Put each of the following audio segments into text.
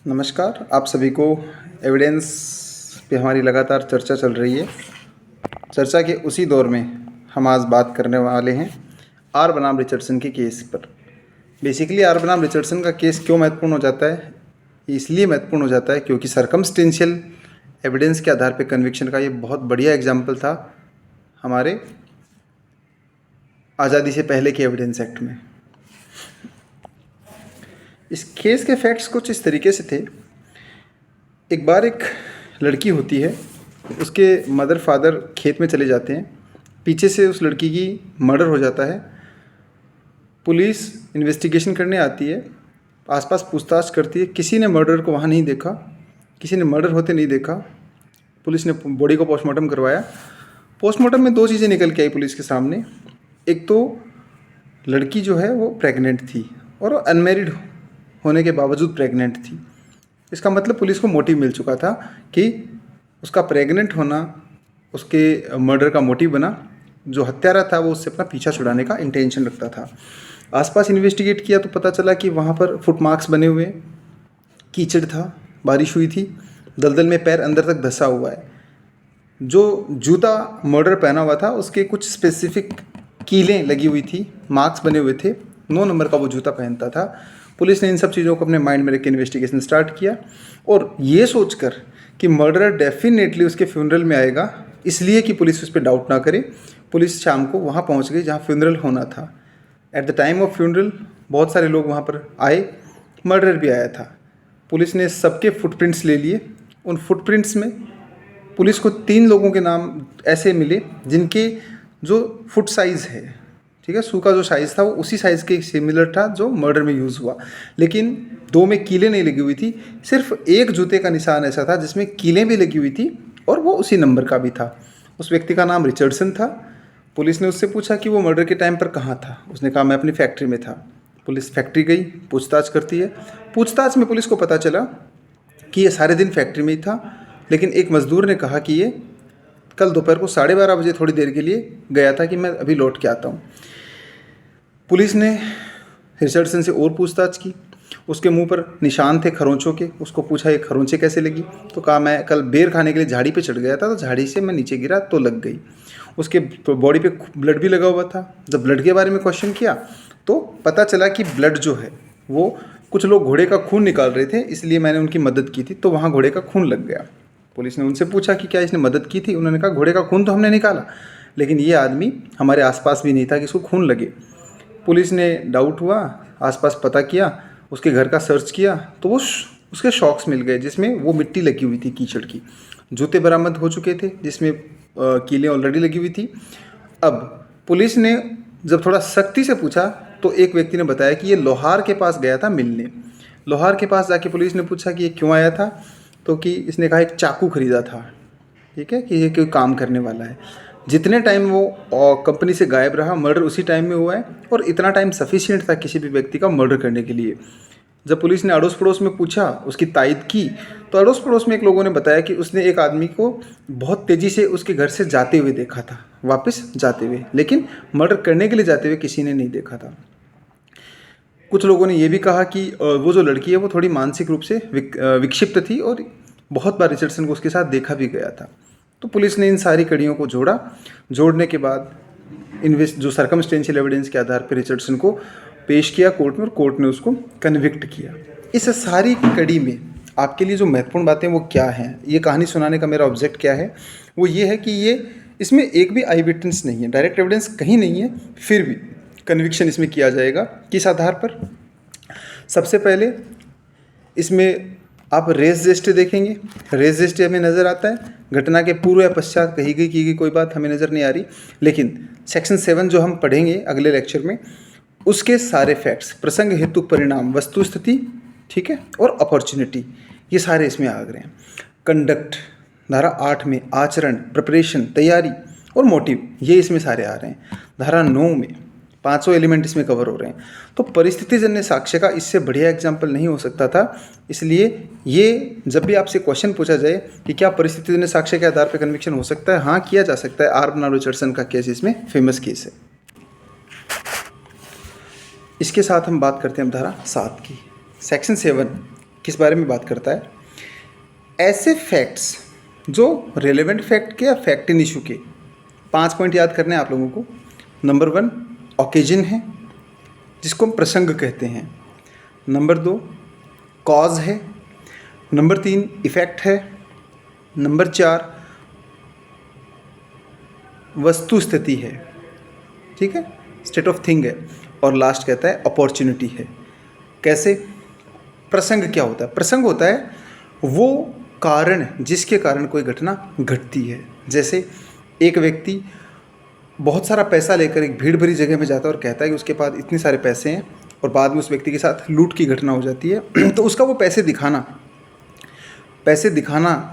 नमस्कार, आप सभी को। एविडेंस पे हमारी लगातार चर्चा चल रही है। चर्चा के उसी दौर में हम आज बात करने वाले हैं आर बनाम रिचर्डसन के केस पर। बेसिकली आर बनाम रिचर्डसन का केस क्यों महत्वपूर्ण हो जाता है? इसलिए महत्वपूर्ण हो जाता है क्योंकि सरकमस्टेंशियल एविडेंस के आधार पर कन्विक्शन का ये बहुत बढ़िया एग्जाम्पल था हमारे आज़ादी से पहले के एविडेंस एक्ट में। इस केस के फैक्ट्स कुछ इस तरीके से थे। एक बार एक लड़की होती है, उसके मदर फादर खेत में चले जाते हैं, पीछे से उस लड़की की मर्डर हो जाता है। पुलिस इन्वेस्टिगेशन करने आती है, आसपास पूछताछ करती है, किसी ने मर्डर को वहाँ नहीं देखा, किसी ने मर्डर होते नहीं देखा। पुलिस ने बॉडी को पोस्टमार्टम करवाया। पोस्टमार्टम में दो चीज़ें निकल के आई पुलिस के सामने। एक तो लड़की जो है वो प्रेग्नेंट थी और वो अनमेरिड होने के बावजूद प्रेग्नेंट थी। इसका मतलब पुलिस को मोटिव मिल चुका था कि उसका प्रेग्नेंट होना उसके मर्डर का मोटिव बना। जो हत्यारा था वो उससे अपना पीछा छुड़ाने का इंटेंशन रखता था। आसपास इन्वेस्टिगेट किया तो पता चला कि वहाँ पर फुटमार्क्स बने हुए, कीचड़ था, बारिश हुई थी, दलदल में पैर अंदर तक धंसा हुआ है। जो जूता मर्डर पहना हुआ था उसके कुछ स्पेसिफिक कीलें लगी हुई थी, मार्क्स बने हुए थे, 9 नंबर का वो जूता पहनता था। पुलिस ने इन सब चीज़ों को अपने माइंड में रख के इन्वेस्टिगेशन स्टार्ट किया और ये सोचकर कि मर्डरर डेफिनेटली उसके फ्यूनरल में आएगा, इसलिए कि पुलिस उस पर डाउट ना करे, पुलिस शाम को वहाँ पहुँच गई जहाँ फ्यूनरल होना था। At the time of funeral बहुत सारे लोग वहाँ पर आए, मर्डरर भी आया था। पुलिस ने सबके फुटप्रिंट्स ले लिए। उन फुटप्रिंट्स में पुलिस को 3 लोगों के नाम ऐसे मिले जिनके जो फुट साइज़ है, ठीक है, शू का जो साइज़ था वो उसी साइज़ के सिमिलर था जो मर्डर में यूज़ हुआ, लेकिन 2 में कीलें नहीं लगी हुई थी। सिर्फ एक जूते का निशान ऐसा था जिसमें कीलें भी लगी हुई थी और वो उसी नंबर का भी था। उस व्यक्ति का नाम रिचर्डसन था। पुलिस ने उससे पूछा कि वो मर्डर के टाइम पर कहाँ था। उसने कहा मैं अपनी फैक्ट्री में था। पुलिस फैक्ट्री गई, पूछताछ करती है। पूछताछ में पुलिस को पता चला कि ये सारे दिन फैक्ट्री में ही था, लेकिन एक मज़दूर ने कहा कि ये कल दोपहर को 12:30 बजे थोड़ी देर के लिए गया था कि मैं अभी लौट के आता हूँ। पुलिस ने रिचर्डसन से और पूछताछ की। उसके मुंह पर निशान थे खरोंचों के। उसको पूछा ये खरोंचे कैसे लगी, तो कहा मैं कल बेर खाने के लिए झाड़ी पे चढ़ गया था, तो झाड़ी से मैं नीचे गिरा तो लग गई। उसके बॉडी पे ब्लड भी लगा हुआ था। जब ब्लड के बारे में क्वेश्चन किया तो पता चला कि ब्लड जो है वो कुछ लोग घोड़े का खून निकाल रहे थे, इसलिए मैंने उनकी मदद की थी, तो वहाँ घोड़े का खून लग गया। पुलिस ने उनसे पूछा कि क्या इसने मदद की थी। उन्होंने कहा घोड़े का खून तो हमने निकाला, लेकिन ये आदमी हमारे आसपास भी नहीं था कि इसको खून लगे। पुलिस ने डाउट हुआ, आसपास पता किया, उसके घर का सर्च किया तो वो उसके शॉक्स मिल गए जिसमें वो मिट्टी लगी हुई थी कीचड़ की। जूते बरामद हो चुके थे जिसमें कीलें ऑलरेडी लगी हुई थी। अब पुलिस ने जब थोड़ा सख्ती से पूछा तो एक व्यक्ति ने बताया कि ये लोहार के पास गया था मिलने। लोहार के पास जाके पुलिस ने पूछा कि ये क्यों आया था, तो कि इसने कहा एक चाकू खरीदा था, ठीक है, कि ये कोई काम करने वाला है। जितने टाइम वो कंपनी से गायब रहा, मर्डर उसी टाइम में हुआ है और इतना टाइम सफिशिएंट था किसी भी व्यक्ति का मर्डर करने के लिए। जब पुलिस ने अड़ोस पड़ोस में पूछा, उसकी तायद की, तो अड़ोस पड़ोस में एक लोगों ने बताया कि उसने एक आदमी को बहुत तेज़ी से उसके घर से जाते हुए देखा था, वापस जाते हुए, लेकिन मर्डर करने के लिए जाते हुए किसी ने नहीं देखा था। कुछ लोगों ने यह भी कहा कि वो जो लड़की है वो थोड़ी मानसिक रूप से विक्षिप्त थी और बहुत बार रिचर्डसन को उसके साथ देखा भी गया था। तो पुलिस ने इन सारी कड़ियों को जोड़ा। जोड़ने के बाद जो सरकमस्टेंशियल एविडेंस के आधार पर रिचर्डसन को पेश किया कोर्ट में और कोर्ट ने उसको कन्विक्ट किया। इस सारी कड़ी में आपके लिए जो महत्वपूर्ण बातें वो क्या हैं, ये कहानी सुनाने का मेरा ऑब्जेक्ट क्या है, वो ये है कि ये इसमें एक भी आई विटनेस नहीं है, डायरेक्ट एविडेंस कहीं नहीं है, फिर भी कन्विक्शन इसमें किया जाएगा। किस आधार पर? सबसे पहले इसमें आप रेस जेस्टे देखेंगे। रेस जेस्टे हमें नज़र आता है, घटना के पूर्व या पश्चात कही गई की गई कोई बात हमें नज़र नहीं आ रही, लेकिन सेक्शन 7 जो हम पढ़ेंगे अगले लेक्चर में, उसके सारे फैक्ट्स, प्रसंग हेतु परिणाम, वस्तु स्थिति, ठीक है, और अपॉर्चुनिटी, ये सारे इसमें आ गए हैं। कंडक्ट धारा 8 में आचरण, प्रिपरेशन, तैयारी और मोटिव, ये इसमें सारे आ रहे हैं। धारा 9 में 500 एलिमेंट इसमें कवर हो रहे हैं। तो परिस्थितिजन्य साक्ष्य का इससे बढ़िया एग्जाम्पल नहीं हो सकता था। इसलिए ये जब भी आपसे क्वेश्चन पूछा जाए कि क्या परिस्थितिजन्य साक्ष्य के आधार पर कन्विक्शन हो सकता है, हाँ किया जा सकता है। आर बनाम रिचर्डसन का केस इसमें फेमस केस है। इसके साथ हम बात करते हैं अब धारा 7 की। सेक्शन 7 किस बारे में बात करता है? ऐसे फैक्ट्स जो रेलेवेंट फैक्ट के या फैक्ट इन इशू के, 5 पॉइंट याद करने हैं आप लोगों को। नंबर 1 ओकेजन है, जिसको हम प्रसंग कहते हैं। नंबर 2 कॉज है। नंबर 3 इफेक्ट है। नंबर 4 वस्तु स्थिति है, ठीक है, स्टेट ऑफ थिंग है। और लास्ट कहता है अपॉर्चुनिटी है। कैसे? प्रसंग क्या होता है? प्रसंग होता है वो कारण जिसके कारण कोई घटना घटती है। जैसे एक व्यक्ति बहुत सारा पैसा लेकर एक भीड़ भरी जगह में जाता है और कहता है कि उसके पास इतने सारे पैसे हैं, और बाद में उस व्यक्ति के साथ लूट की घटना हो जाती है तो उसका वो पैसे दिखाना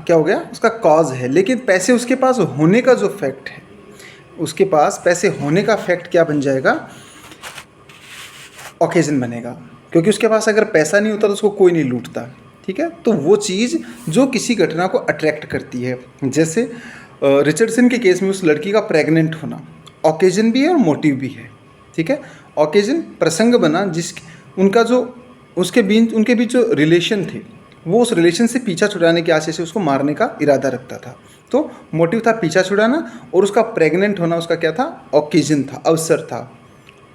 क्या हो गया? उसका कॉज है। लेकिन पैसे उसके पास होने का जो फैक्ट है, उसके पास पैसे होने का फैक्ट क्या बन जाएगा? ओकेजन बनेगा। क्योंकि उसके पास अगर पैसा नहीं होता तो उसको कोई नहीं लूटता, ठीक है। तो वो चीज़ जो किसी घटना को अट्रैक्ट करती है, जैसे रिचर्डसन के केस में उस लड़की का प्रेग्नेंट होना ओकेजन भी है और मोटिव भी है, ठीक है। ओकेजन प्रसंग बना उनके बीच जो रिलेशन थे, वो उस रिलेशन से पीछा छुड़ाने की आशा से उसको मारने का इरादा रखता था। तो मोटिव था पीछा छुड़ाना, और उसका प्रेग्नेंट होना उसका क्या था? ओकेजन था, अवसर था,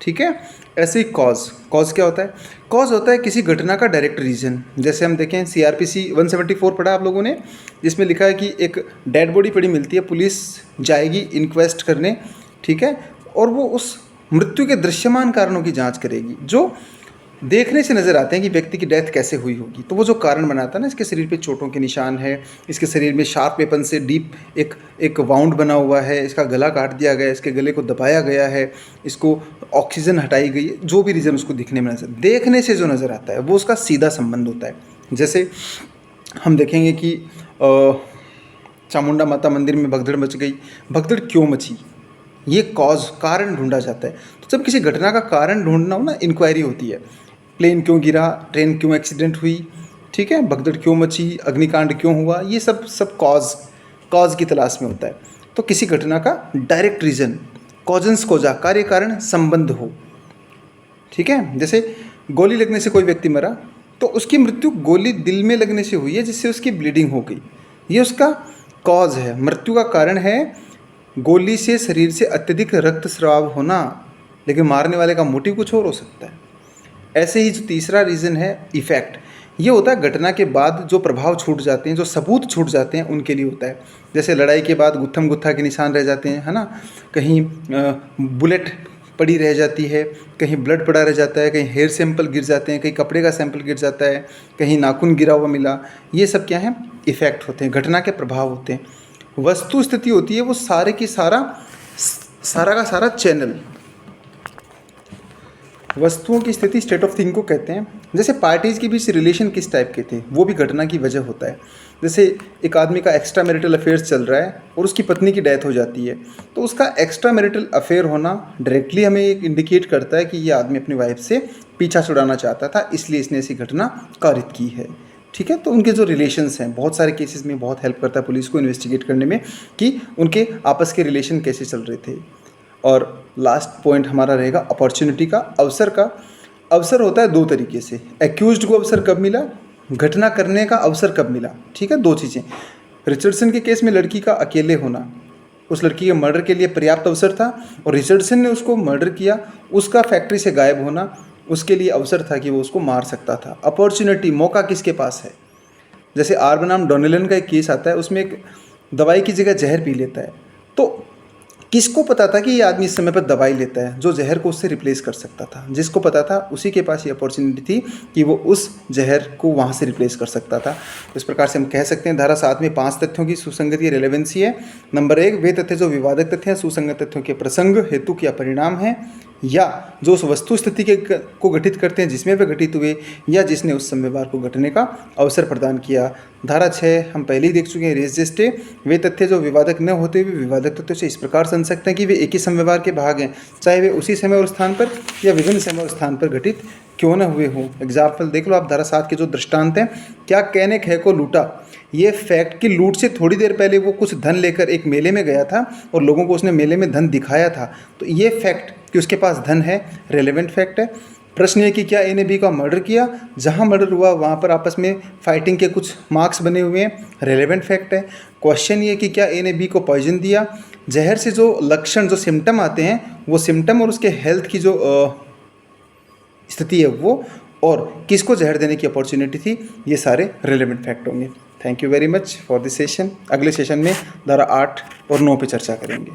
ठीक है। ऐसे ही कॉज क्या होता है? कॉज होता है किसी घटना का डायरेक्ट रीजन। जैसे हम देखें CRPC 174 पढ़ा आप लोगों ने, जिसमें लिखा है कि एक डेड बॉडी पड़ी मिलती है, पुलिस जाएगी इंक्वेस्ट करने, ठीक है, और वो उस मृत्यु के दृश्यमान कारणों की जांच करेगी जो देखने से नज़र आते हैं कि व्यक्ति की डेथ कैसे हुई होगी। तो वो जो कारण बनाता है ना, इसके शरीर पे चोटों के निशान है, इसके शरीर में शार्प वेपन से डीप एक वाउंड बना हुआ है, इसका गला काट दिया गया है, इसके गले को दबाया गया है, इसको ऑक्सीजन हटाई गई है, जो भी रीज़न उसको दिखने में देखने से जो नज़र आता है वो उसका सीधा संबंध होता है। जैसे हम देखेंगे कि चामुंडा माता मंदिर में भगदड़ मच गई। भगदड़ क्यों मची? ये कारण ढूंढा जाता है। तो जब किसी घटना का कारण ढूंढना हो ना, इंक्वायरी होती है। प्लेन क्यों गिरा, ट्रेन क्यों एक्सीडेंट हुई, ठीक है, भगदड़ क्यों मची, अग्निकांड क्यों हुआ, ये सब कॉज की तलाश में होता है। तो किसी घटना का डायरेक्ट रीज़न, कॉजन्स कोजा, कार्य कारण संबंध हो, ठीक है। जैसे गोली लगने से कोई व्यक्ति मरा, तो उसकी मृत्यु गोली दिल में लगने से हुई है, जिससे उसकी ब्लीडिंग हो गई, ये उसका कॉज है। मृत्यु का कारण है गोली से शरीर से अत्यधिक रक्तस्राव होना, लेकिन मारने वाले का मोटिव कुछ और हो सकता है। ऐसे ही जो तीसरा रीज़न है इफ़ेक्ट, ये होता है घटना के बाद जो प्रभाव छूट जाते हैं, जो सबूत छूट जाते हैं, उनके लिए होता है। जैसे लड़ाई के बाद गुत्थम गुत्था के निशान रह जाते हैं, है ना, कहीं बुलेट पड़ी रह जाती है, कहीं ब्लड पड़ा रह जाता है, कहीं हेयर सैंपल गिर जाते हैं, कहीं कपड़े का सैंपल गिर जाता है, कहीं नाखून गिरा हुआ मिला। ये सब क्या है? इफ़ेक्ट होते हैं, घटना के प्रभाव होते हैं। वस्तु स्थिति होती है वो सारे की सारा का सारा चैनल। वस्तुओं की स्थिति स्टेट ऑफ थिंग को कहते हैं। जैसे पार्टीज़ के बीच रिलेशन किस टाइप के थे, वो भी घटना की वजह होता है। जैसे एक आदमी का एक्स्ट्रा मैरिटल अफेयर्स चल रहा है और उसकी पत्नी की डेथ हो जाती है, तो उसका एक्स्ट्रा मैरिटल अफेयर होना डायरेक्टली हमें एक इंडिकेट करता है कि ये आदमी अपनी वाइफ से पीछा छुड़ाना चाहता था, इसलिए इसने ऐसी घटना कारित की है, ठीक है। तो उनके जो रिलेशंस हैं, बहुत सारे केसेस में बहुत हेल्प करता है पुलिस को इन्वेस्टिगेट करने में कि उनके आपस के रिलेशन कैसे चल रहे थे। और लास्ट पॉइंट हमारा रहेगा अपॉर्चुनिटी का, अवसर का। अवसर होता है दो तरीके से। एक्यूज्ड को अवसर कब मिला, घटना करने का अवसर कब मिला, ठीक है, दो चीज़ें। रिचर्डसन के केस में लड़की का अकेले होना, उस लड़की के मर्डर के लिए पर्याप्त अवसर था, और रिचर्डसन ने उसको मर्डर किया, उसका फैक्ट्री से गायब होना उसके लिए अवसर था कि वो उसको मार सकता था। अपॉर्चुनिटी, मौका किसके पास है? जैसे आर बनाम डोनेलन का एक केस आता है, उसमें एक दवाई की जगह जहर पी लेता है। तो किसको पता था कि ये आदमी इस समय पर दवाई लेता है जो जहर को उससे रिप्लेस कर सकता था? जिसको पता था उसी के पास ये अपॉर्चुनिटी थी कि वो उस जहर को वहाँ से रिप्लेस कर सकता था। इस प्रकार से हम कह सकते हैं धारा 7 में 5 तथ्यों की सुसंगति रेलेवेंसी है। नंबर 1, वे तथ्य जो विवादक तथ्य हैं, सुसंगत तथ्यों के प्रसंग, हेतु या परिणाम हैं, या जो उस वस्तु स्थिति को गठित करते हैं जिसमें वे घटित हुए, या जिसने उस संव्यवहार को घटने का अवसर प्रदान किया। धारा 6 हम पहले ही देख चुके हैं, रेस जेस्टे, वे तथ्य जो विवादक न होते हुए विवादक तथ्यों से इस प्रकार समझ सकते हैं कि वे एक ही संव्यवहार के भाग हैं, चाहे वे उसी समय और स्थान पर या विभिन्न समय और स्थान पर घटित क्यों न हुए हों। एग्जाम्पल देख लो आप, धारा 7 के जो दृष्टांत हैं, क्या कैने खे को लूटा, ये फैक्ट कि लूट से थोड़ी देर पहले वो कुछ धन लेकर एक मेले में गया था और लोगों को उसने मेले में धन दिखाया था, तो ये फैक्ट कि उसके पास धन है रेलेवेंट फैक्ट है। प्रश्न ये कि क्या ए ने बी का मर्डर किया, जहाँ मर्डर हुआ वहाँ पर आपस में फाइटिंग के कुछ मार्क्स बने हुए हैं, रेलेवेंट फैक्ट है। क्वेश्चन ये कि क्या ए ने बी को पॉइजन दिया, जहर से जो लक्षण जो सिम्टम आते हैं वो सिम्टम और उसके हेल्थ की जो स्थिति है वो, और किसको जहर देने की अपॉर्चुनिटी थी, ये सारे रेलेवेंट फैक्ट होंगे। Thank you very much for this session. अगले सेशन में धारा 8 और 9 पे चर्चा करेंगे।